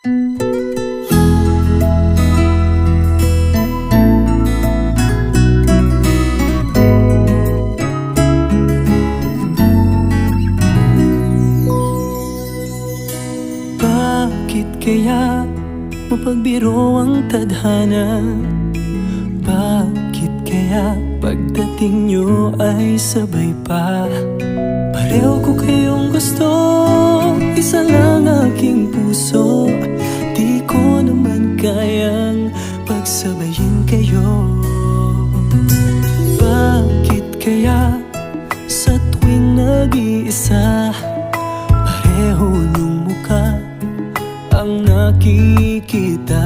Bakit kaya mapagbiro ang tadhana? Bakit kaya pagdating nyo ay sabay pa? Pareho ko kayong gusto, isa lang aking puso. Di ko naman kayang pagsabayin kayo. Bakit kaya sa tuwing nag-iisa, pareho nung mukha ang nakikita?